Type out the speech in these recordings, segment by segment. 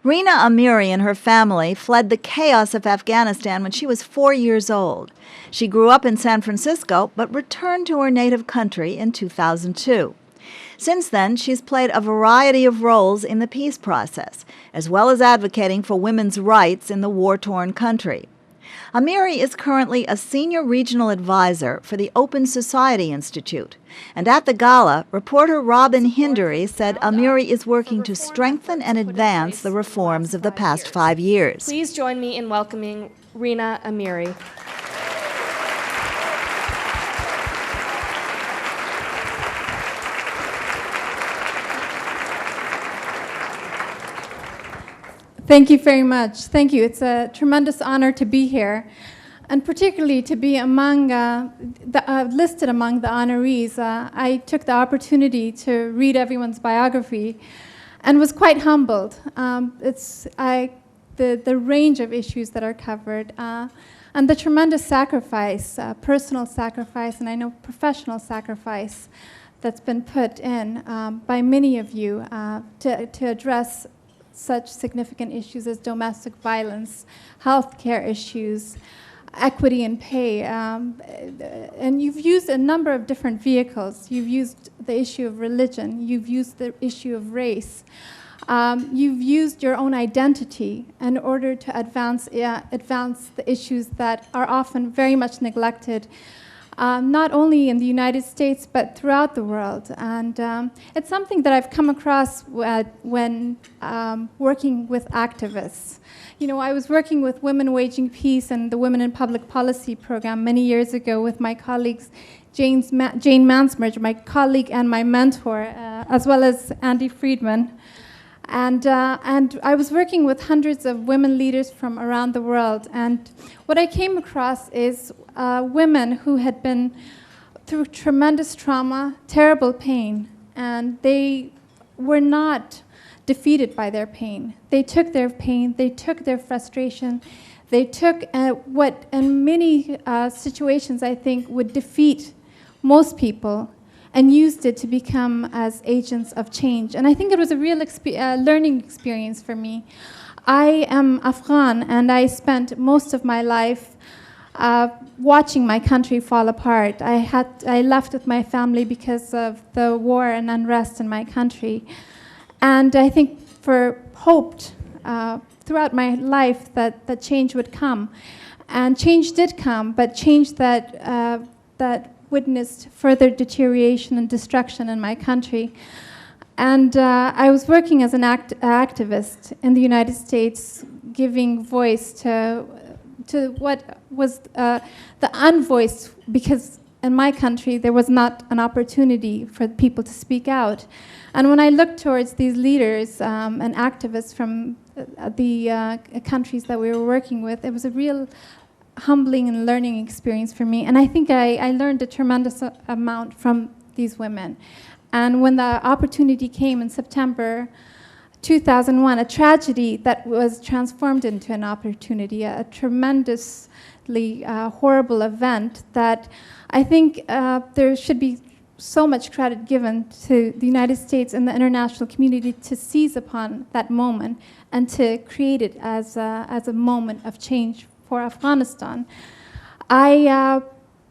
Rina Amiri and her family fled the chaos of Afghanistan when she was 4 years old. She grew up in San Francisco, but returned to her native country in 2002. Since then, she's played a variety of roles in the peace process, as well as advocating for women's rights in the war-torn country. Amiri is currently a senior regional advisor for the Open Society Institute. And at the gala, reporter Robin Hindery said Amiri is working to strengthen and advance the reforms of the past 5 years. Please join me in welcoming Rina Amiri. Thank you very much. Thank you. It's a tremendous honor to be here, and particularly to be among listed among the honorees. I took the opportunity to read everyone's biography and was quite humbled. The range of issues that are covered and the tremendous sacrifice, personal sacrifice, and I know professional sacrifice that's been put in by many of you to address such significant issues as domestic violence, healthcare issues, equity in pay. And you've used a number of different vehicles. You've used the issue of religion. You've used the issue of race. You've used your own identity in order to advance the issues that are often very much neglected, not only in the United States, but throughout the world. And it's something that I've come across when working with activists. You know, I was working with Women Waging Peace and the Women in Public Policy program many years ago with my colleagues, Jane Mansmerger, my colleague and my mentor, as well as Andy Friedman. And I was working with hundreds of women leaders from around the world. And what I came across is women who had been through tremendous trauma, terrible pain, and they were not defeated by their pain. They took their pain, they took their frustration, they took what in many situations I think would defeat most people, and used it to become as agents of change. And I think it was a real learning experience for me. I am Afghan, and I spent most of my life watching my country fall apart. I left with my family because of the war and unrest in my country. And I think hoped throughout my life that change would come. And change did come, but change that witnessed further deterioration and destruction in my country. And I was working as an activist in the United States, giving voice to what was the unvoiced, because in my country there was not an opportunity for people to speak out. And when I looked towards these leaders and activists from the countries that we were working with, it was a real humbling and learning experience for me. And I think I learned a tremendous amount from these women. And when the opportunity came in September 2001, a tragedy that was transformed into an opportunity, a tremendously horrible event that I think there should be so much credit given to the United States and the international community to seize upon that moment and to create it as a moment of change for Afghanistan. I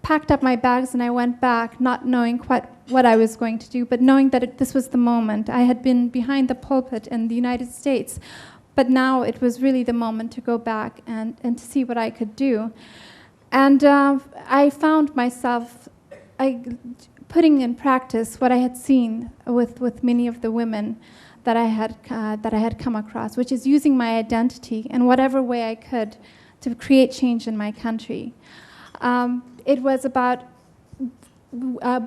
packed up my bags and I went back, not knowing quite what I was going to do, but knowing that this was the moment. I had been behind the pulpit in the United States, but now it was really the moment to go back and to see what I could do. And I found myself putting in practice what I had seen with many of the women that I had come across, which is using my identity in whatever way I could to create change in my country. It was about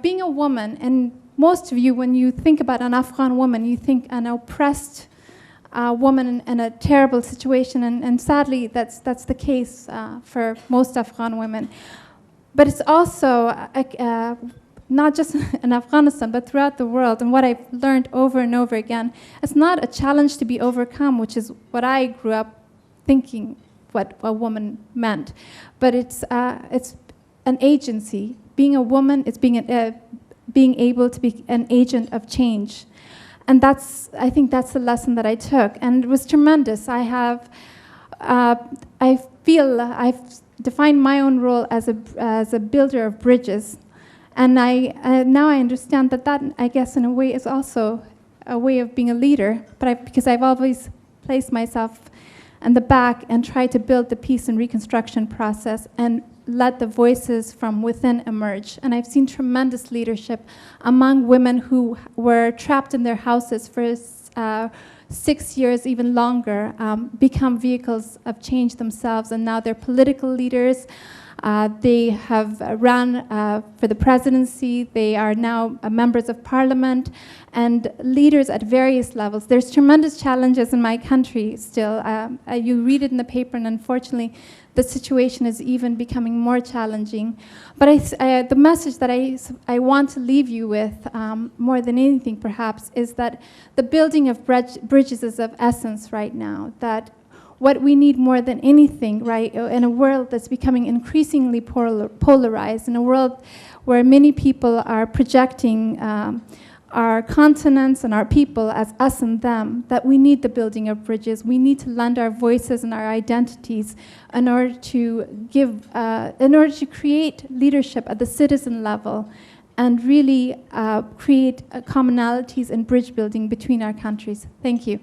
being a woman, and most of you, when you think about an Afghan woman, you think an oppressed woman in a terrible situation, and sadly, that's the case for most Afghan women. But it's also not just in Afghanistan, but throughout the world. And what I've learned over and over again, it's not a challenge to be overcome, which is what I grew up thinking what a woman meant. But it's an agency. Being a woman is being able to be an agent of change. And I think that's the lesson that I took, and it was tremendous. I feel I've defined my own role as a builder of bridges, and now I understand that I guess in a way is also a way of being a leader. But because I've always placed myself in the back and tried to build the peace and reconstruction process and let the voices from within emerge. And I've seen tremendous leadership among women who were trapped in their houses for 6 years, even longer, become vehicles of change themselves, and now they're political leaders. They have run for the presidency. They are now members of parliament and leaders at various levels. There's tremendous challenges in my country still. You read it in the paper, and unfortunately, the situation is even becoming more challenging. But the message that I want to leave you with, more than anything perhaps, is that the building of bridges is of essence right now. That what we need more than anything, right, in a world that's becoming increasingly polarized, in a world where many people are projecting our continents and our people as us and them, that we need the building of bridges. We need to lend our voices and our identities in order to create leadership at the citizen level and really create commonalities and bridge building between our countries. Thank you.